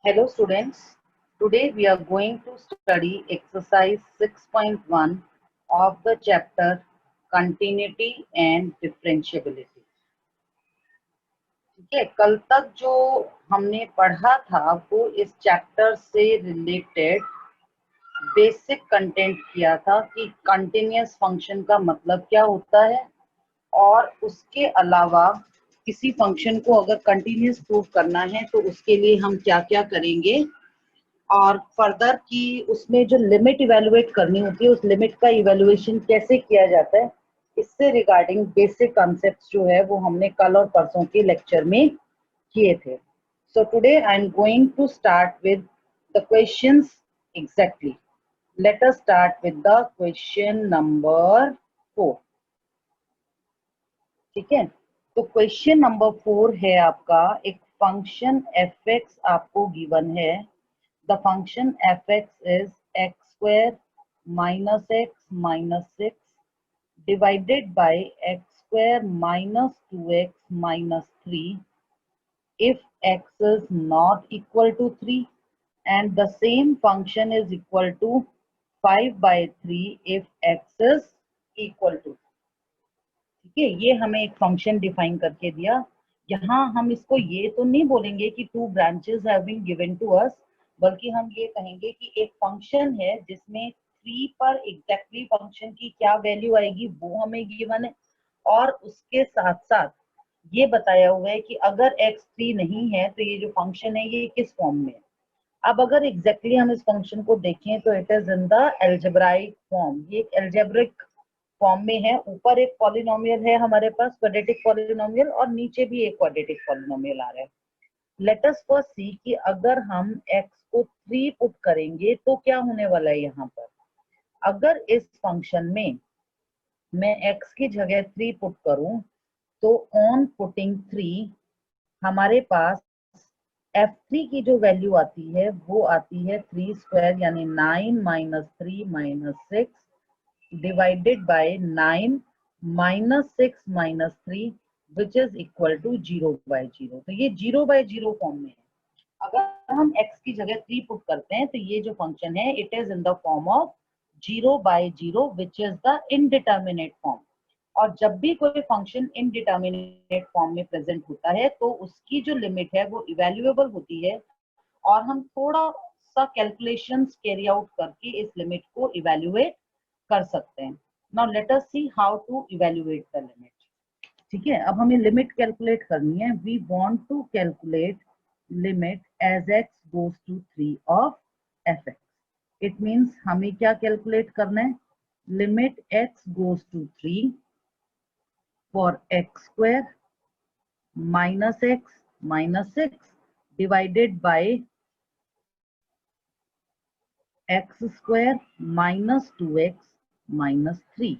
Hello students, today we are going to study exercise 6.1 of the chapter Continuity and Differentiability. ठीक है, कल तक जो हमने पढ़ा था वो इस चैप्टर से रिलेटेड बेसिक कंटेंट किया था कि कंटिन्यूअस फंक्शन का मतलब क्या होता है और उसके अलावा किसी फंक्शन को अगर कंटिन्यूअस प्रूव करना है तो उसके लिए हम क्या क्या करेंगे और फर्दर की उसमें जो लिमिट इवेलुएट करनी होती है उस लिमिट का इवेलुएशन कैसे किया जाता है, इससे रिगार्डिंग बेसिक कॉन्सेप्ट्स जो है वो हमने कल और परसों के लेक्चर में किए थे. So today I am going to start with the questions exactly. Let us start with the question number 4. ठीक है, तो क्वेश्चन नंबर 4 है आपका, एक फंक्शन f(x) आपको गिवन है. The function f(x) is x square minus x minus 6 divided by x square minus 2x minus 3 if x is not equal to 3, and the same function is equal to 5 by 3 if x is equal to. ठीक है, ये हमें एक function define करके दिया. यहाँ हम इसको ये तो नहीं बोलेंगे कि 2 branches have been given to us, बल्कि हम ये कहेंगे कि एक फंक्शन है जिसमें 3 पर एग्जैक्टली फंक्शन की क्या वैल्यू आएगी वो हमें गिवन है, और उसके साथ साथ ये बताया हुआ है कि अगर x 3 नहीं है तो ये जो फंक्शन है ये किस फॉर्म में है. अब अगर एग्जैक्टली हम इस फंक्शन को देखें तो it is in the algebraic form. ये एक एल्जेब्रिक फॉर्म में है. ऊपर एक पॉलिनोमियल है हमारे पास, क्वाड्रेटिक पॉलिनोमियल, और नीचे भी एक क्वाड्रेटिक पॉलिनोमियल आ रहा है. लेट अस फर्स्ट सी कि अगर हम x को 3 पुट करेंगे तो क्या होने वाला है. यहाँ पर अगर इस फंक्शन में मैं x की जगह 3 पुट करूं तो ऑन पुटिंग 3 हमारे पास f3 की जो वैल्यू आती है वो आती है 3 स्क्वायर यानी 9 minus 3 minus 6 divided by 9 minus 6 minus 3 which is equal to 0 by 0. तो ये 0 by 0 फॉर्म में है. अगर हम x की जगह 3 पुट करते हैं तो ये जो फंक्शन है it is in the form of 0 by 0 which is the indeterminate form. और जब भी कोई फंक्शन इनडिटर्मिनेट फॉर्म में प्रेजेंट होता है तो उसकी जो लिमिट है वो इवेल्युएबल होती है, और हम थोड़ा सा कैलकुलेशंस कैरी आउट करके इस लिमिट को इवेल्युएट कर सकते हैं. Now let us see how to evaluate the limit. ठीक है, अब हमें लिमिट कैलकुलेट करनी है. We want to calculate limit as x goes to 3 of f(x). It means हमें क्या कैलकुलेट करना है. Limit x goes to 3 for x square minus x minus 6 divided by x square minus 2x minus 3.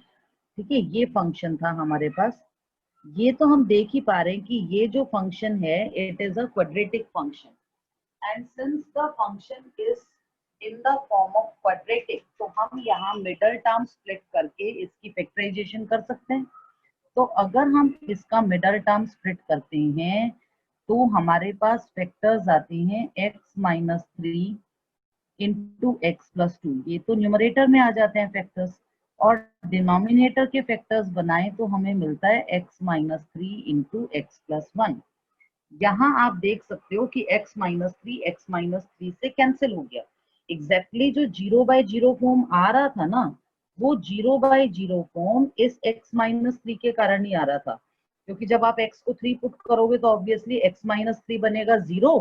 ठीक है, ये function था हमारे पास. ये तो हम देख ही पा रहे हैं कि ये जो फंक्शन है it is a quadratic function, and since the function is in the form of quadratic तो हम यहाँ मिडल टर्म स्प्लिट करके इसकी फैक्टराइजेशन कर सकते हैं. तो अगर हम इसका मिडल टर्म स्प्लिट करते हैं तो हमारे पास फैक्टर्स आते हैं x minus 3 into x plus 2. ये तो न्यूमरेटर में आ जाते हैं फैक्टर्स, और डिनोमिनेटर के फैक्टर्स बनाएं तो हमें मिलता है x minus 3 into x plus 1. यहाँ आप देख सकते हो कि x माइनस 3 एक्स माइनस 3 से कैंसिल हो गया. एग्जैक्टली जो 0 बाय 0 फॉर्म आ रहा था ना, वो 0 बाय 0 फॉर्म इस x माइनस 3 के कारण ही आ रहा था, क्योंकि जब आप x को 3 पुट करोगे तो ऑब्वियसली x माइनस 3 बनेगा 0,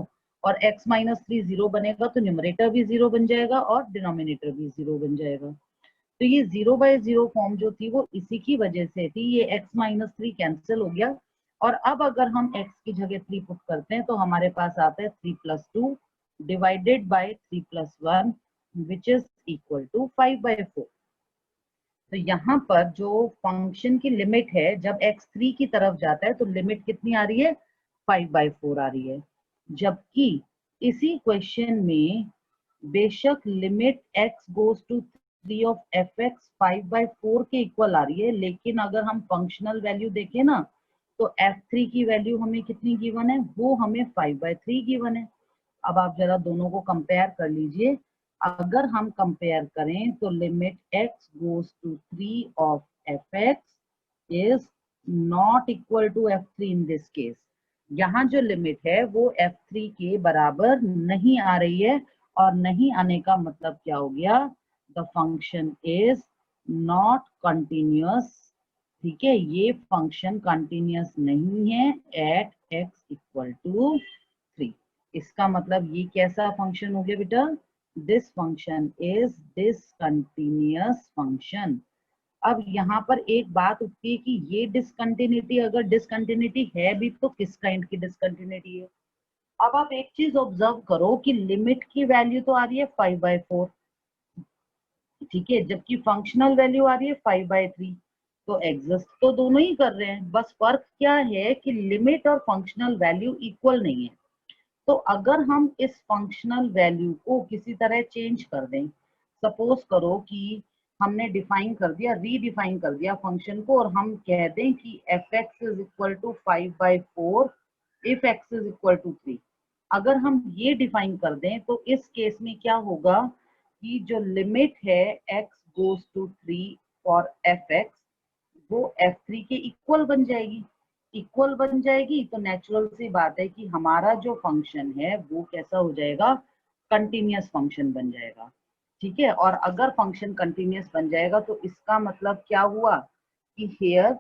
और x माइनस 3 0 बनेगा तो न्यूमरेटर भी 0 बन जाएगा और डिनोमिनेटर भी 0 बन जाएगा. तो ये 0 बाय 0 फॉर्म जो थी वो इसी की वजह से थी. ये x माइनस 3 कैंसिल हो गया, और अब अगर हम x की जगह 3 पुट करते हैं तो हमारे पास आता है 3 plus 2 divided by 3 plus 1 which is equal to 5 by 4. तो यहाँ पर जो फंक्शन की लिमिट है जब x 3 की तरफ जाता है तो लिमिट कितनी आ रही है, 5 बाय 4 आ रही है. जबकि इसी क्वेश्चन में बेशक limit x goes to 3 of f(x) 5 by 4 के इक्वल आ रही है, लेकिन अगर हम फंक्शनल वैल्यू देखें ना तो f3 की वैल्यू हमें कितनी गिवन है, वो हमें 5 बाय 3 गिवन है. अब आप जरा दोनों को कंपेयर कर लीजिए। अगर हम कंपेयर करें तो limit x goes to 3 of fx is not equal to f3 in this case. यहाँ जो लिमिट है वो f3 के बराबर नहीं आ रही है, और नहीं आने का मतलब क्या हो गया, the function is not continuous. ठीक है, ये फंक्शन कंटिन्यूअस नहीं है एट x इक्वल टू 3। इसका मतलब ये कैसा फंक्शन हो गया बेटा, this function is discontinuous function. अब यहाँ पर एक बात उठती है कि ये डिसकंटिन्यूटी, अगर डिसकंटिन्यूटी है भी तो किस काइंड की डिसकंटिन्यूटी है। अब आप एक चीज ऑब्जर्व करो कि लिमिट की वैल्यू तो आ रही है 5/4, ठीक है, जबकि फंक्शनल वैल्यू आ रही है 5/3। तो एग्जिस्ट तो दोनों ही कर रहे हैं, बस फर्क क्या है कि लिमिट और फंक्शनल वैल्यू इक्वल नहीं है। तो अगर हम इस फंक्शनल वैल्यू को किसी तरह चेंज कर दें, सपोज करो कि हमने डिफाइन कर दिया, रीडिफाइन कर दिया फंक्शन को, और हम कह दें कि fx is equal to 5/4 if x is equal to 3। अगर हम ये डिफाइन कर दें तो इस केस में क्या होगा कि जो लिमिट है x goes to 3 for fx, वो f3 के इक्वल बन जाएगी। इक्वल बन जाएगी तो नेचुरल सी बात है कि हमारा जो फंक्शन है वो कैसा हो जाएगा, कंटिन्यूअस फंक्शन बन जाएगा। ठीक है, और अगर फंक्शन कंटिन्यूअस बन जाएगा तो इसका मतलब क्या हुआ कि here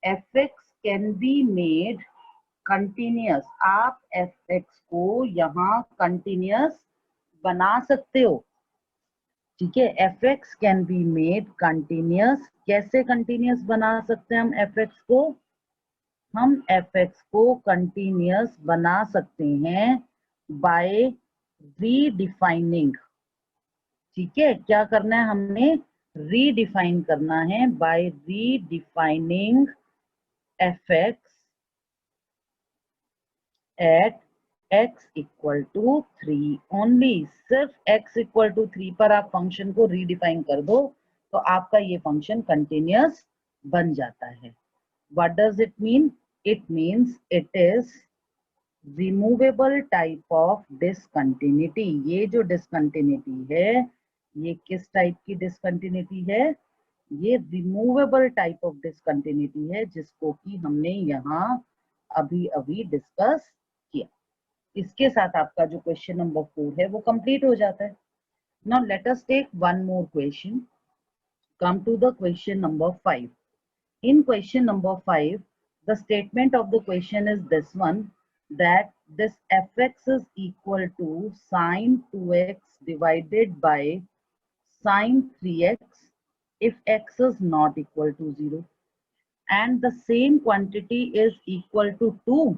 fx can be made continuous. आप fx को यहाँ कंटिन्यूअस बना सकते हो। ठीक है, fx can be made continuous. कैसे कंटिन्यूअस बना सकते हैं हम fx को, हम fx को कंटिन्यूअस बना सकते हैं बाय रीडिफाइनिंग। ठीक है, क्या करना है, हमने रीडिफाइन करना है by redefining fx at x equal to 3 only. सिर्फ x इक्वल टू 3 पर आप फंक्शन को रीडिफाइन कर दो तो आपका ये फंक्शन कंटिन्यूअस बन जाता है। What does it mean? It means it is removable type of discontinuity। ये जो discontinuity है, ये किस टाइप की discontinuity है, ये removable type of discontinuity है, जिसको कि हमने यहाँ अभी अभी डिस्कस किया। इसके साथ आपका जो क्वेश्चन नंबर 4 है वो कंप्लीट हो जाता है। Now let us take one more question. Come to the question number 5. In question number 5, the statement of the question is this one, that this fx is equal to sine 2x divided by sine 3x if x is not equal to 0, and the same quantity is equal to 2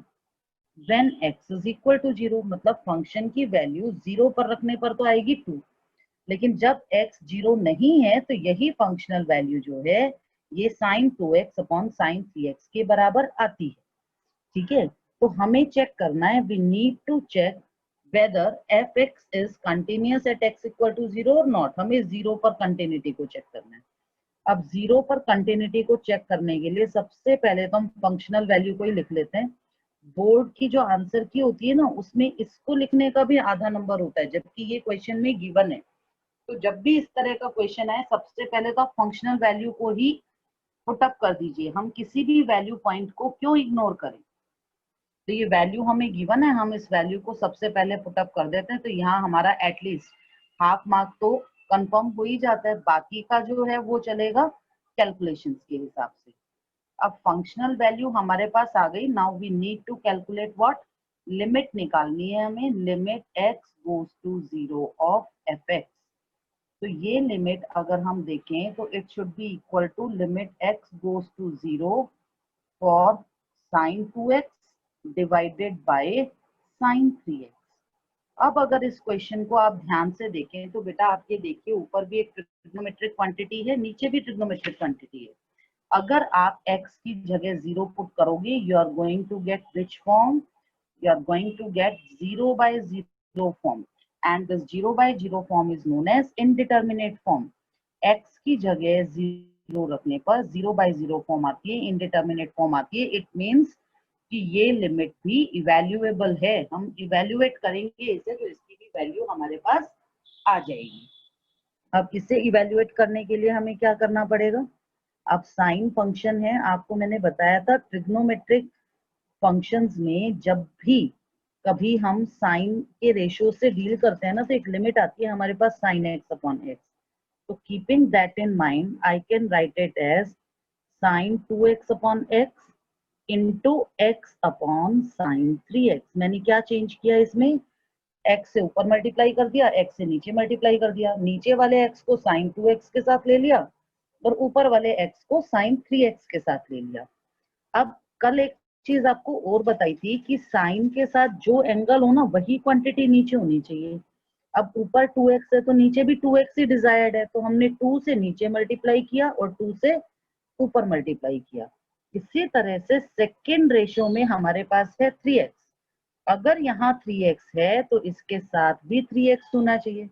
when x is equal to 0। मतलब function की value 0 पर रखने पर तो आएगी 2, लेकिन जब x 0 नहीं है तो यही फंक्शनल वैल्यू जो है ये sin 2x upon sin 3x के बराबर आती है। ठीक है, तो हमें चेक करना है, we need to check whether fx is continuous at x equal to 0 और नॉट। हमें 0 पर कंटिन्यूटी को चेक करना है। अब 0 पर कंटिन्यूटी को चेक करने के लिए सबसे पहले तो हम फंक्शनल वैल्यू को ही लिख लेते हैं। बोर्ड की जो आंसर की होती है ना, उसमें इसको लिखने का भी आधा नंबर होता है, जबकि ये क्वेश्चन में गिवन है। तो जब भी इस तरह का क्वेश्चन आए, सबसे पहले तो आप फंक्शनल वैल्यू को ही पुटअप कर दीजिए। हम किसी भी वैल्यू पॉइंट को क्यों इग्नोर करें। तो ये वैल्यू हमें गिवन है, हम इस वैल्यू को सबसे पहले पुटअप कर देते हैं, तो यहाँ हमारा एटलीस्ट हाफ मार्क तो कंफर्म हो ही जाता है। बाकी का जो है वो चलेगा कैलकुलेशंस के हिसाब से। अब फंक्शनल वैल्यू हमारे पास आ गई। Now we need to calculate what, limit निकालनी है हमें। Limit x goes to 0 of fx। तो ये लिमिट अगर हम देखें तो it should be equal to limit x goes to 0 for sin 2x divided by sin 3x। अब अगर इस क्वेश्चन को आप ध्यान से देखें तो बेटा आप ये देखिए, ऊपर भी एक ट्रिग्नोमेट्रिक क्वांटिटी है, नीचे भी ट्रिग्नोमेट्रिक क्वांटिटी है। अगर आप x की जगह 0 पुट करोगे, you are going to get which form, you are going to get 0/0 form, and this 0/0 form is known as indeterminate form। x की जगह 0 रखने पर 0/0 फॉर्म आती है, indeterminate फॉर्म आती है। इट मीन्स कि ये लिमिट भी इवैल्यूएबल है, हम इवैल्यूएट करेंगे इसे तो इसकी भी वैल्यू हमारे पास आ जाएगी। अब इसे इवैल्यूएट करने के लिए हमें क्या करना पड़ेगा, अब साइन फंक्शन है, आपको मैंने बताया था ट्रिग्नोमेट्रिक फंक्शंस में जब भी कभी हम साइन के रेशियो से डील करते हैं ना, तो एक लिमिट आती है हमारे पास sin x अपॉन x। तो keeping that in mind I can write it as sin 2x upon x into x upon sin 3x। मैंने क्या चेंज किया इसमें, x से ऊपर मल्टीप्लाई कर दिया, x से नीचे मल्टीप्लाई कर दिया, नीचे वाले x को sin 2x के साथ ले लिया और ऊपर वाले x को sin 3x के साथ ले लिया। अब कल एक चीज आपको और बताई थी कि साइन के साथ जो एंगल हो ना वही क्वांटिटी नीचे होनी चाहिए। अब ऊपर 2x है तो नीचे भी 2x ही डिजायर्ड है, तो हमने 2 से नीचे मल्टीप्लाई किया और 2 से ऊपर मल्टीप्लाई किया। इसी तरह से सेकेंड रेशियो में हमारे पास है 3x। अगर यहाँ 3x है तो इसके साथ भी 3x होना चाहिए।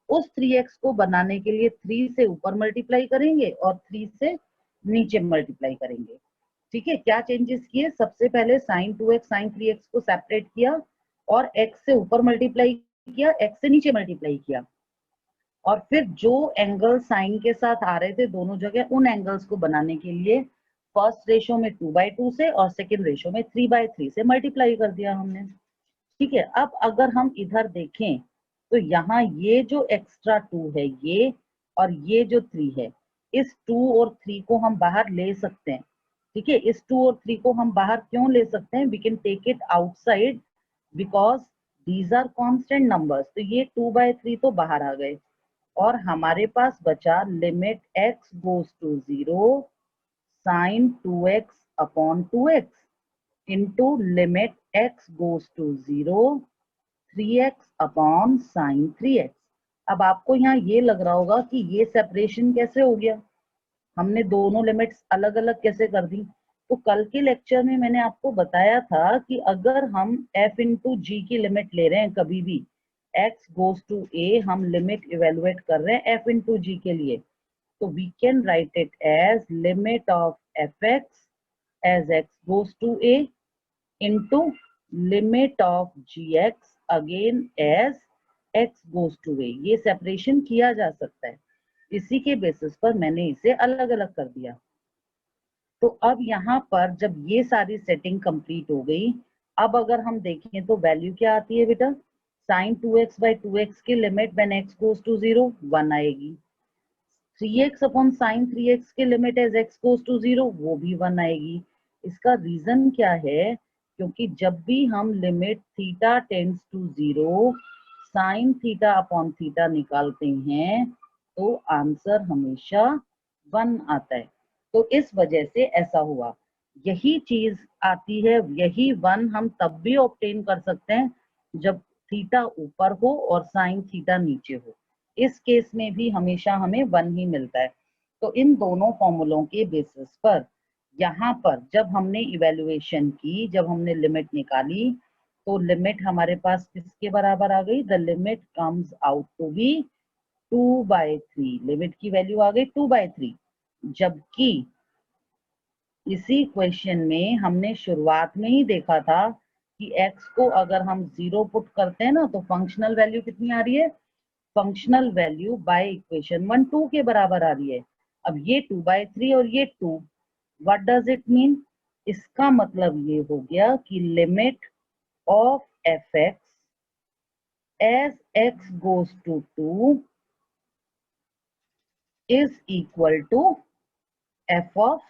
उस 3x को बनाने के लिए 3 से ऊपर मल्टीप्लाई करेंगे और 3 से नीचे मल्टीप्लाई करेंगे। ठीक है, क्या चेंजेस किए, सबसे पहले sin 2x sin 3x को सेपरेट किया और x से ऊपर मल्टीप्लाई किया, x से नीचे मल्टीप्लाई किया, और फिर जो एंगल साइन के साथ आ रहे थे दोनों जगह उन एंगल्स को बनाने के लिए फर्स्ट रेशो में 2/2 से और सेकेंड रेशो में 3/3 से मल्टीप्लाई कर दिया हमने। ठीक है, अब अगर हम इधर देखें तो यहाँ ये जो एक्स्ट्रा 2 है ये और ये जो 3 है, इस 2 और 3 को हम बाहर ले सकते हैं। ठीक है, इस 2 और 3 को हम बाहर क्यों ले सकते हैं, we can take it outside because these are constant numbers. तो ये 2/3 तो बाहर आ गए और हमारे पास बचा limit x goes to 0 sin 2x upon 2x into limit x goes to 0 3x upon sin 3x। अब आपको यहाँ ये लग रहा होगा कि ये सेपरेशन कैसे हो गया, हमने दोनों लिमिट्स अलग अलग कैसे कर दी। तो कल के लेक्चर में मैंने आपको बताया था कि अगर हम f इंटू जी की लिमिट ले रहे हैं कभी भी x गोज टू a, हम लिमिट इवेलुएट कर रहे हैं f इंटू जी के लिए, तो we can write it as limit of fx as x goes to a into limit of gx again as x goes to a। ये separation किया जा सकता है, इसी के बेसिस पर मैंने इसे अलग अलग कर दिया। तो अब यहाँ पर जब ये सारी सेटिंग कंप्लीट हो गई, अब अगर हम देखें तो वैल्यू क्या आती है बेटा, sin 2x/2x की limit when x goes to 0 1 आएगी, 3x अपॉन sin 3x की limit as x goes to 0 वो भी 1 आएगी। इसका रीजन क्या है, क्योंकि जब भी हम limit theta tends to 0 sin theta upon theta निकालते हैं तो आंसर हमेशा 1 आता है। तो इस वजह से ऐसा हुआ, यही चीज आती है, यही 1 हम तब भी ऑब्टेन कर सकते हैं जब थीटा ऊपर हो और साइन थीटा नीचे हो, इस केस में भी हमेशा हमें 1 ही मिलता है। तो इन दोनों फॉर्मूलों के बेसिस पर यहाँ पर जब हमने इवेल्युएशन की, जब हमने लिमिट निकाली, तो लिमिट हमारे पास किसके बराबर आ गई, the limit comes out to be 2/3। Limit की वैल्यू आ गई 2/3, जबकि इसी क्वेश्चन में हमने शुरुआत में ही देखा था कि x को अगर हम 0 पुट करते हैं ना तो फंक्शनल वैल्यू कितनी आ रही है, फंक्शनल वैल्यू बाय इक्वेशन 1 2 के बराबर आ रही है। अब ये 2/3 और ये 2, व्हाट डज इट मीन, इसका मतलब ये हो गया कि limit of fx as x goes to 2 is equal to f of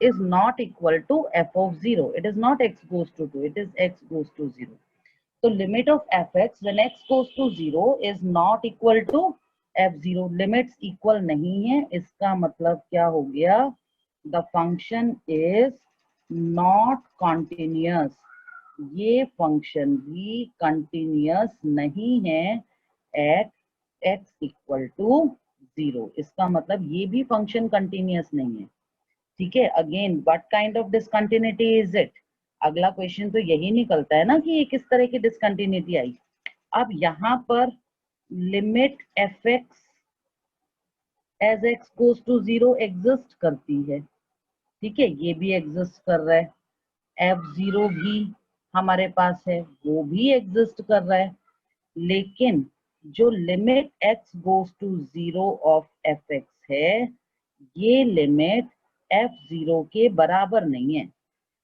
is not equal to f of 0. It is not x goes to 2, it is x goes to 0. So limit of fx when x goes to 0 is not equal to f0. Limits equal नहीं है, इसका मतलब क्या हो गया, the function is not continuous. ये function भी continuous नहीं है एट x इक्वल टू 0। इसका मतलब ये भी फंक्शन कंटिन्यूअस नहीं है। ठीक है, again what kind of discontinuity is it, अगला क्वेश्चन तो यही निकलता है ना कि ये किस तरह की डिसकंटिन्यूटी आई। अब यहाँ पर limit F X as X goes to 0 exist करती है, ठीक है, ये भी एग्जिस्ट कर रहा है। f0 भी हमारे पास है, वो भी एग्जिस्ट कर रहा है, लेकिन जो limit x goes to 0 of fx है, ये लिमिट f0 के बराबर नहीं है।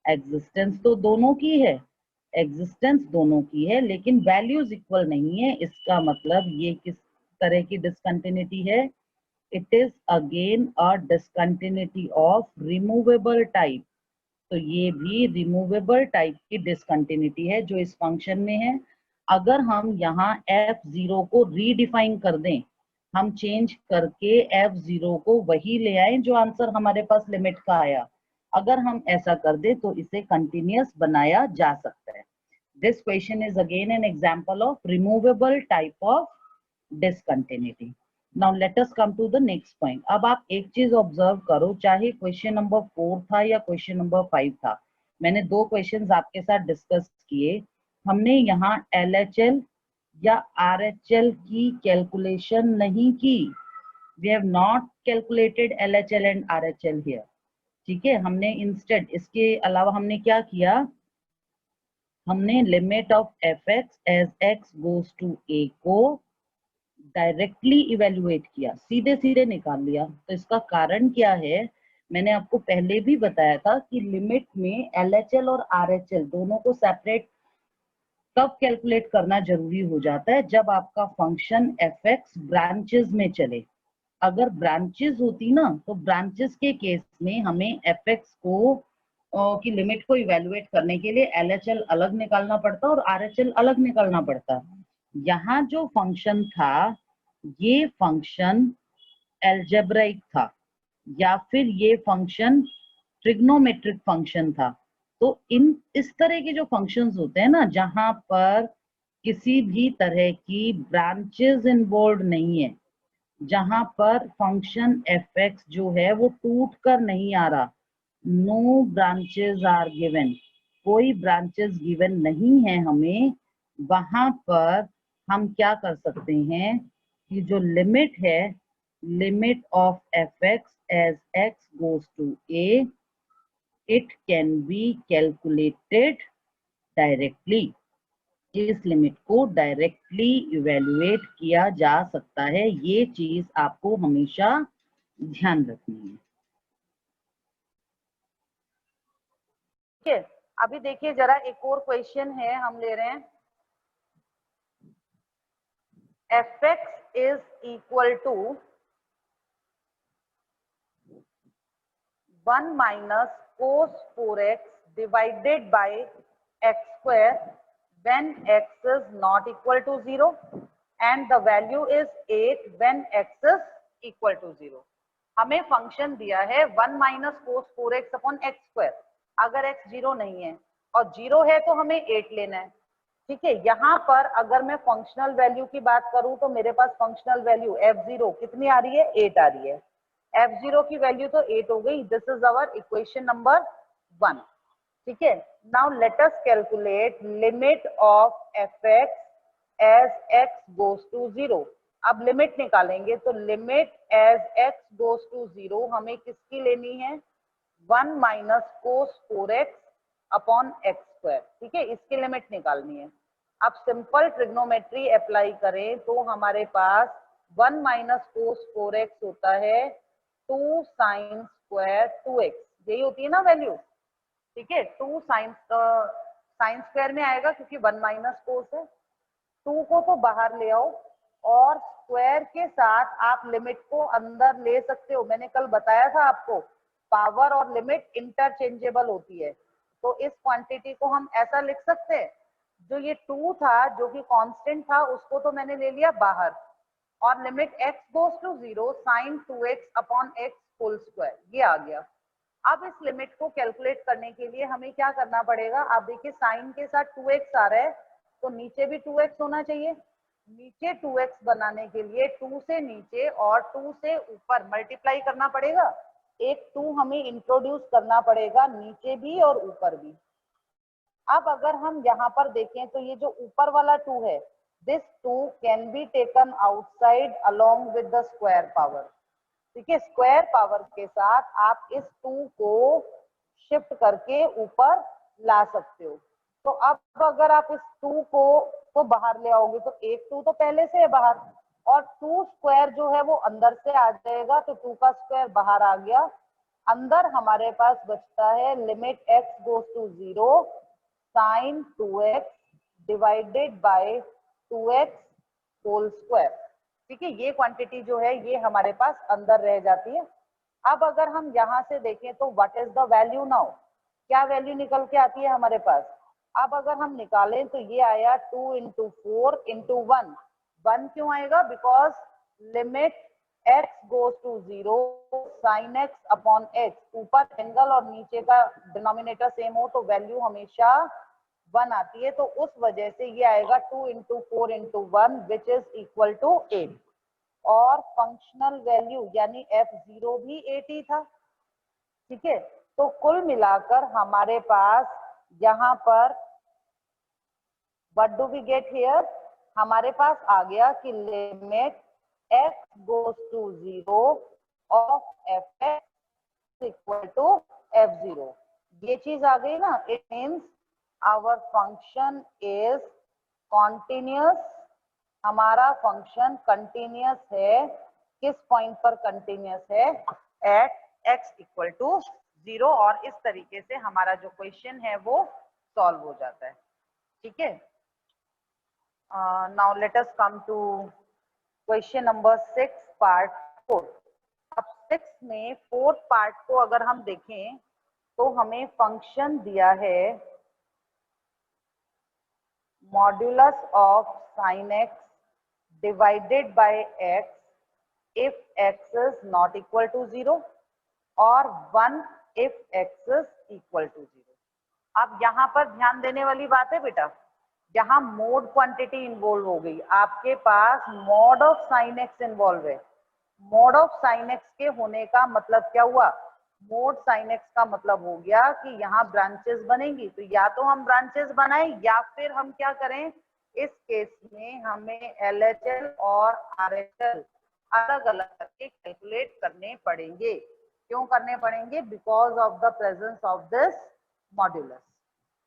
एग्जिस्टेंस तो दोनों की है, एग्जिस्टेंस दोनों की है, लेकिन वैल्यूज इक्वल नहीं है। इसका मतलब ये किस तरह की डिसकंटिन्यूटी है? It is again a discontinuity of removable type. तो ये भी रिमूवेबल टाइप की डिसकंटिन्यूटी है जो इस फंक्शन में है। अगर हम यहाँ f0 को रीडिफाइन कर दें, हम चेंज करके f0 को वही ले आए जो आंसर हमारे पास लिमिट का आया, अगर हम ऐसा कर दें तो इसे कंटिन्यूअस बनाया जा सकता है। This question is again an example of removable type of discontinuity. Now let us come to the next point. अब आप एक चीज ऑब्जर्व करो, चाहे क्वेश्चन नंबर 4 था या क्वेश्चन नंबर 5 था, मैंने दो क्वेश्चंस आपके साथ डिस्कस किए। हमने यहाँ LHL या RHL की कैलकुलेशन नहीं की। We have not calculated LHL and RHL here. ठीक है, हमने इंस्टेड इसके अलावा हमने क्या किया, हमने limit of fx as x goes to a को डायरेक्टली इवेल्युएट किया, सीधे सीधे निकाल लिया। तो इसका कारण क्या है? मैंने आपको पहले भी बताया था कि लिमिट में LHL और RHL दोनों को सेपरेट कब कैलकुलेट करना जरूरी हो जाता है? जब आपका फंक्शन fx ब्रांचेस में चले। अगर ब्रांचेस होती ना, तो ब्रांचेस के केस में हमें fx को की लिमिट को इवेलुएट करने के लिए LHL अलग निकालना पड़ता और RHL अलग निकालना पड़ता। यहाँ जो फंक्शन था, ये फंक्शन एल्जेब्राइक था या फिर ये फंक्शन ट्रिग्नोमेट्रिक फंक्शन था। तो इस तरह के जो फंक्शंस होते हैं ना, जहां पर किसी भी तरह की ब्रांचेस इन्वॉल्व नहीं है, जहां पर फंक्शन fx जो है वो टूट कर नहीं आ रहा, नो ब्रांचेस आर गिवन, कोई ब्रांचेस गिवन नहीं है हमें, वहां पर हम क्या कर सकते हैं कि जो लिमिट है, limit of fx as x goes to a, it can be calculated directly। इस लिमिट को डायरेक्टली इवेलुएट किया जा सकता है, ये चीज आपको हमेशा ध्यान रखनी है। ठीक है, अभी देखिए जरा एक और क्वेश्चन है, हम ले रहे हैं fx is equal to 1 minus cos 4x divided by x square when x is not equal to 0 and the value is 8 when x is equal to 0। हमें फंक्शन दिया है 1 minus cos 4x upon x square। अगर x 0 नहीं है और 0 है तो हमें 8 लेना है। ठीक है, यहाँ पर अगर मैं फंक्शनल वैल्यू की बात करूं तो मेरे पास फंक्शनल वैल्यू f0 कितनी आ रही है? 8 आ रही है। f0 की वैल्यू तो 8 हो गई। This is our equation number 1। ठीक है, now let us calculate limit of fx as x goes to 0। अब लिमिट निकालेंगे तो limit as x goes to 0 हमें किसकी लेनी है? 1 minus cos 4x upon x square. ठीक है, इसकी लिमिट निकालनी है। अब सिंपल ट्रिग्नोमेट्री अप्लाई करें तो हमारे पास 1 माइनस कोस 4x होता है 2 साइन स्क्वायर 2x, यही होती है ना वैल्यू। ठीक है, 2 साइन स्क्वायर में आएगा क्योंकि 1 माइनस कोस है। 2 को तो बाहर ले आओ और स्क्वायर के साथ आप लिमिट को अंदर ले सकते हो। मैंने कल बताया था आपको, पावर और लिमिट इंटरचेंजेबल होती है। तो इस क्वांटिटी को हम ऐसा लिख सकते हैं, जो ये 2 था जो कि कांस्टेंट था, उसको तो मैंने ले लिया बाहर, और limit x goes to 0 sine 2x upon x whole square, ये आ गया। अब इस लिमिट को कैलकुलेट करने के लिए हमें क्या करना पड़ेगा? आप देखिए साइन के साथ 2x आ रहा है तो नीचे भी 2x होना चाहिए। नीचे 2x बनाने के लिए 2 से नीचे और 2 से ऊपर मल्टीप्लाई करना पड़ेगा। एक 2 हमें इंट्रोड्यूस करना पड़ेगा नीचे भी और ऊपर भी। अब अगर हम यहाँ पर देखें तो ये जो ऊपर वाला 2 है, this 2 can be taken outside along with the square power. ठीक है, स्क्वायर पावर के साथ आप इस 2 को शिफ्ट करके ऊपर ला सकते हो। तो अब अगर आप इस 2 को तो बाहर ले आओगे तो एक 2 तो पहले से है बाहर, और 2 स्क्वायर जो है वो अंदर से आ जाएगा, तो 2 का स्क्वायर बाहर आ गया। अंदर हमारे पास बचता है limit x goes to 0 sine 2x divided by 2x whole square. ठीक है, ये क्वांटिटी जो है ये हमारे पास अंदर रह जाती है। अब अगर हम यहाँ से देखें तो what is the value now, क्या वैल्यू निकल के आती है हमारे पास। अब अगर हम निकालें तो ये आया 2 इंटू 4 इंटू 1। 1 क्यों आएगा, because limit x goes to 0 sine x upon x, ऊपर एंगल और नीचे का डिनोमिनेटर सेम हो तो वैल्यू हमेशा 1 आती है, तो उस वजह से ये आएगा 2 into 4 into 1 which is equal to 8। और फंक्शनल वैल्यू यानी f0 भी 8 ही था। ठीक है, तो कुल मिलाकर हमारे पास यहाँ पर what do we get here, हमारे पास आ गया कि limit x goes to 0 of fx equal to f0। ये चीज आ गई ना, it means our function is continuous. हमारा फंक्शन कंटिन्यूस है, किस पॉइंट पर कंटिन्यूस है, एट x इक्वल टू 0। और इस तरीके से हमारा जो क्वेश्चन है वो सॉल्व हो जाता है। ठीक है, now let us come to question number 6 part 4। अब 6 में 4th पार्ट को अगर हम देखें तो हमें फंक्शन दिया है modulus of sign x divided by x if x is not equal to 0 और 1 if x is equal to 0। अब यहाँ पर ध्यान देने वाली बात है बेटा, यहाँ मोड क्वांटिटी इन्वॉल्व हो गई, आपके पास mod of sine x involve है। मॉड ऑफ साइन एक्स के होने का मतलब क्या हुआ, मोड साइन एक्स का मतलब हो गया कि यहाँ ब्रांचेस बनेंगी, तो या तो हम ब्रांचेस बनाएं या फिर हम क्या करें, इस केस में हमें LHL और RHL अलग अलग करके कैलकुलेट करने पड़ेंगे। क्यों करने पड़ेंगे, because of the presence of this modulus.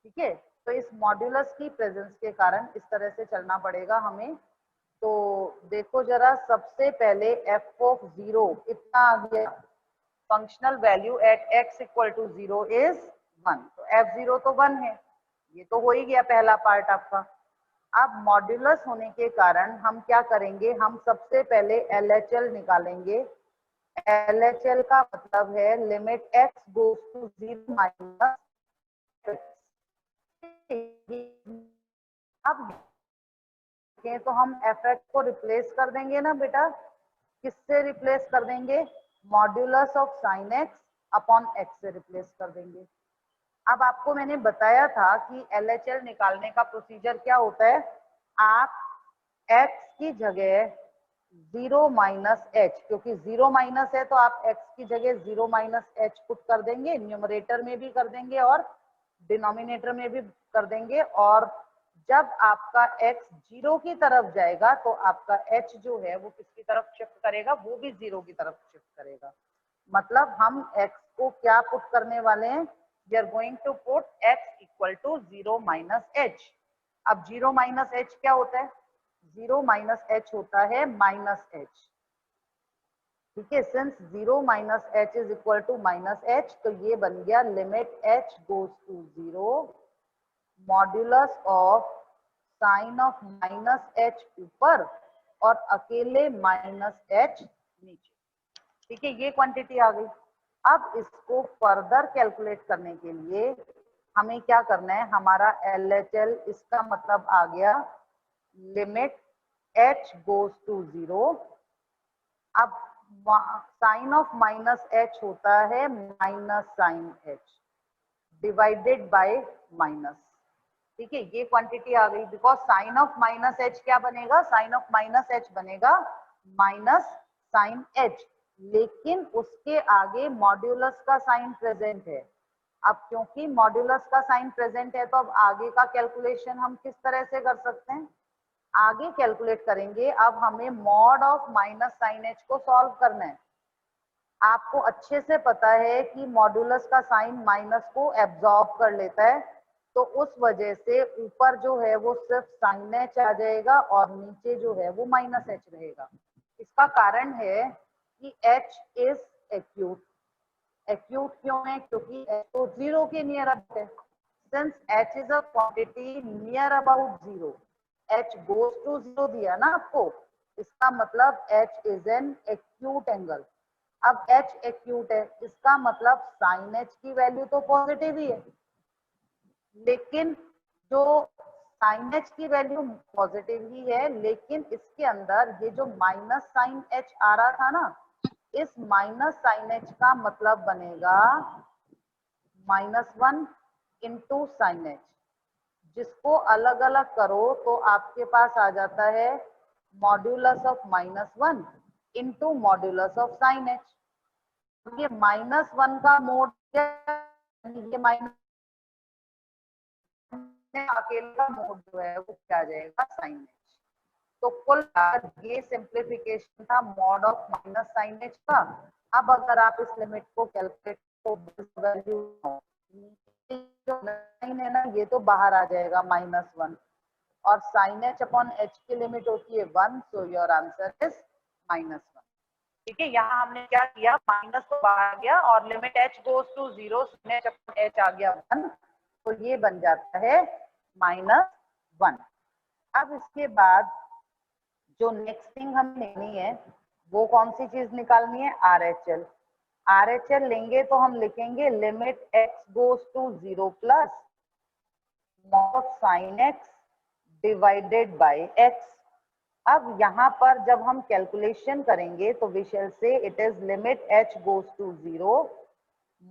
ठीक है, तो इस मॉड्यूलस की प्रेजेंस के कारण इस तरह से चलना पड़ेगा हमें। तो देखो जरा, सबसे पहले f(0) कितना आ गया, functional value at x equal to 0 is 1, तो f(0) तो 1 है, ये तो हो ही गया पहला पार्ट आपका। अब मॉड्यूलस होने के कारण हम क्या करेंगे, हम सबसे पहले LHL निकालेंगे। LHL का मतलब है limit x goes to 0 minus. अब तो हम fx को रिप्लेस कर देंगे ना बेटा, किससे रिप्लेस कर देंगे, modulus of sign x upon x से रिप्लेस कर देंगे। अब आपको मैंने बताया था कि LHL निकालने का प्रोसीजर क्या होता है, आप x की जगह 0 माइनस h, क्योंकि 0 माइनस है तो आप x की जगह 0 माइनस h पुट कर देंगे, न्यूमरेटर में भी कर देंगे और डिनोमिनेटर में भी कर देंगे। और जब आपका x 0 की तरफ जाएगा तो आपका h जो है वो किसकी तरफ शिफ्ट करेगा, वो भी 0 की तरफ शिफ्ट करेगा। मतलब हम x को क्या पुट करने वाले हैं, we are going to put x equal to 0 minus h। अब 0 माइनस h क्या होता है, 0 माइनस h होता है माइनस h। ठीक है, since 0 minus h is equal to minus h, तो ये बन गया limit h goes to 0 modulus of sine of minus h ऊपर और अकेले माइनस h नीचे। ठीक है, ये क्वांटिटी आ गई। अब इसको फर्दर कैलकुलेट करने के लिए हमें क्या करना है, हमारा LHL, इसका मतलब आ गया लिमिट h गोज टू 0। अब साइन ऑफ माइनस h होता है minus sine h divided by minus. ठीक है, ये क्वांटिटी आ गई, because sine of minus h क्या बनेगा, साइन ऑफ माइनस h बनेगा माइनस साइन h, लेकिन उसके आगे मॉड्यूलस का साइन प्रेजेंट है। अब क्योंकि मॉड्यूलस का साइन प्रेजेंट है तो अब आगे का कैलकुलेशन हम किस तरह से कर सकते हैं, आगे कैलकुलेट करेंगे। अब हमें mod of minus sine h को सॉल्व करना है। आपको अच्छे से पता है कि मॉड्यूलस का साइन माइनस को एब्जॉर्ब कर लेता है, तो उस वजह से ऊपर जो है वो सिर्फ साइन एच आ जाएगा और नीचे जो है वो माइनस एच रहेगा। इसका कारण है कि एच इज एक्यूट। एक्यूट क्यों है? क्योंकि एच तो जीरो के नियर अबाउट है। Since h is a quantity near about zero, h goes to zero दिया ना आपको, इसका मतलब h is an acute angle. अब एच एक्यूट है, इसका मतलब साइन एच की वैल्यू तो पॉजिटिव ही है, लेकिन जो साइन एच की वैल्यू पॉजिटिव ही है, लेकिन इसके अंदर ये जो माइनस साइन एच आ रहा था ना, इस माइनस साइन एच का मतलब बनेगा -1 इंटू साइन एच, जिसको अलग अलग करो तो आपके पास आ जाता है modulus of -1 into modulus of sine h. ये -1 का मोड क्या, ये माइनस अकेला मोड जो है वो क्या आ जाएगा, साइन एच। तो कुल ये सिंप्लीफिकेशन था mod of minus sine h का। अब अगर आप इस लिमिट को कैलकुलेट तो वैल्यू जो लाइन है ना, ये तो बाहर आ जाएगा -1, और साइन एच अपॉन एच की लिमिट होती है 1, सो योर आंसर इज -1। ठीक है, यहाँ हमने क्या किया, माइनस तो बाहर गया और limit h goes to 0, sine h upon h आ गया 1, तो ये बन जाता है -1। अब इसके बाद जो नेक्स्ट थिंग हमें लेनी है वो कौन सी चीज निकालनी है, RHL। RHL लेंगे तो हम लिखेंगे limit x goes to 0 plus mod sine x divided by x। अब यहाँ पर जब हम कैलकुलेशन करेंगे तो we shall say it is limit h goes to 0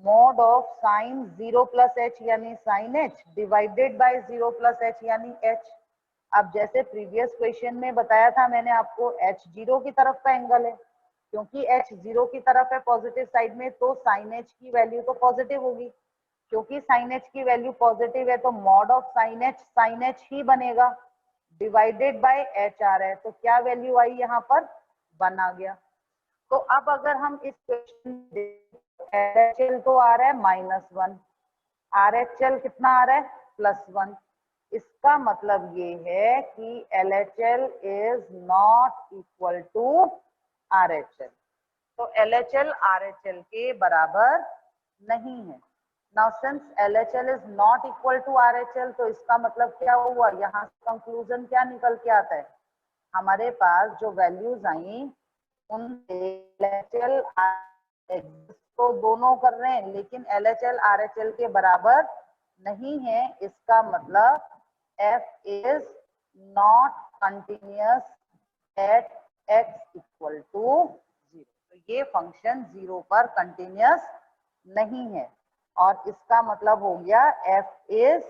mod of sine 0 plus h यानी sine h divided by 0 plus h यानी h। अब जैसे प्रीवियस क्वेश्चन में बताया था मैंने आपको, h 0 की तरफ का एंगल है, क्योंकि h 0 की तरफ है पॉजिटिव साइड में, तो साइन h की वैल्यू तो पॉजिटिव होगी। क्योंकि साइन h की वैल्यू पॉजिटिव है तो मॉड ऑफ साइन h ही बनेगा, डिवाइडेड बाय h आ रहा है, तो क्या वैल्यू आई यहाँ पर, 1 आ गया। तो अब अगर हम इस क्वेश्चन LHL तो आ रहा है -1, RHL कितना आ रहा है, +1। इसका मतलब ये है कि LHL is not equal to RHL। तो LHL RHL के बराबर नहीं है। Now since LHL is not equal to RHL, तो इसका मतलब क्या हुआ, यहाँ से कंक्लूजन क्या निकल के आता है, हमारे पास जो वैल्यूज आई उन LHL तो दोनों कर रहे हैं, लेकिन LHL RHL के बराबर नहीं है। इसका मतलब F is not continuous at x equal to 0। तो ये फंक्शन 0 पर कंटिन्यूअस नहीं है, और इसका मतलब हो गया F is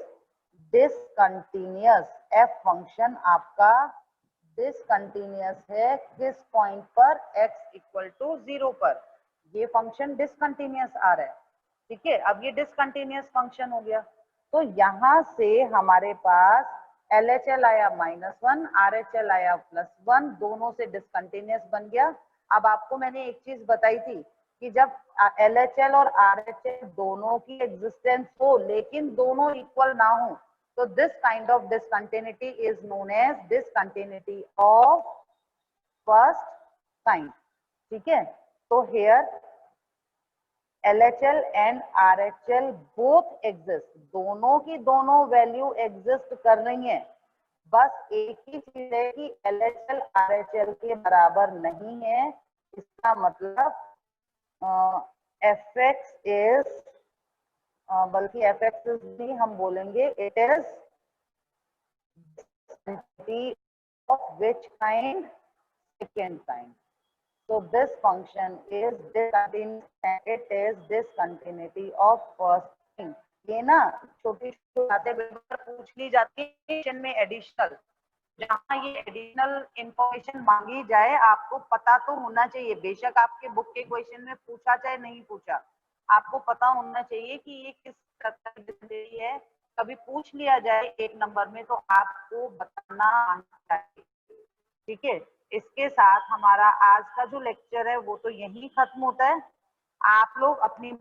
discontinuous. F function आपका डिसकंटिन्यूअस है किस पॉइंट पर, x इक्वल टू 0 पर। ये फंक्शन डिसकंटिन्यूअस आ रहा है। ठीक है, अब ये डिसकंटिन्यूअस फंक्शन हो गया, तो यहाँ से हमारे पास LHL आया -1, RHL आया +1, दोनों से डिसकंटिन्यूअस बन गया। अब आपको मैंने एक चीज बताई थी कि जब LHL और RHL दोनों की एग्जिस्टेंस हो लेकिन दोनों इक्वल ना हो, so this kind of discontinuity is known as discontinuity of first kind। ठीक है, तो here LHL and RHL both exist, दोनों की दोनों वैल्यू एग्जिस्ट कर रही हैं, बस एक ही चीज है कि LHL RHL के बराबर नहीं है। इसका मतलब fx इज, बल्कि fx इज भी हम बोलेंगे, it is of which kind, second kind। So this function is discontinuous and it is discontinuity of first kind। ये ना छोटी छोटी बातें पूछ ली जाती है क्वेश्चन में एडिशनल, जहाँ ये एडिशनल इंफॉर्मेशन मांगी जाए आपको पता तो होना चाहिए। बेशक आपके बुक के क्वेश्चन में पूछा चाहे नहीं पूछा, आपको पता होना चाहिए कि ये किस तरह की है। कभी पूछ लिया जाए एक नंबर में तो आपको बताना आना चाहिए। ठीक है, इसके साथ हमारा आज का जो लेक्चर है वो तो यहीं खत्म होता है। आप लोग अपनी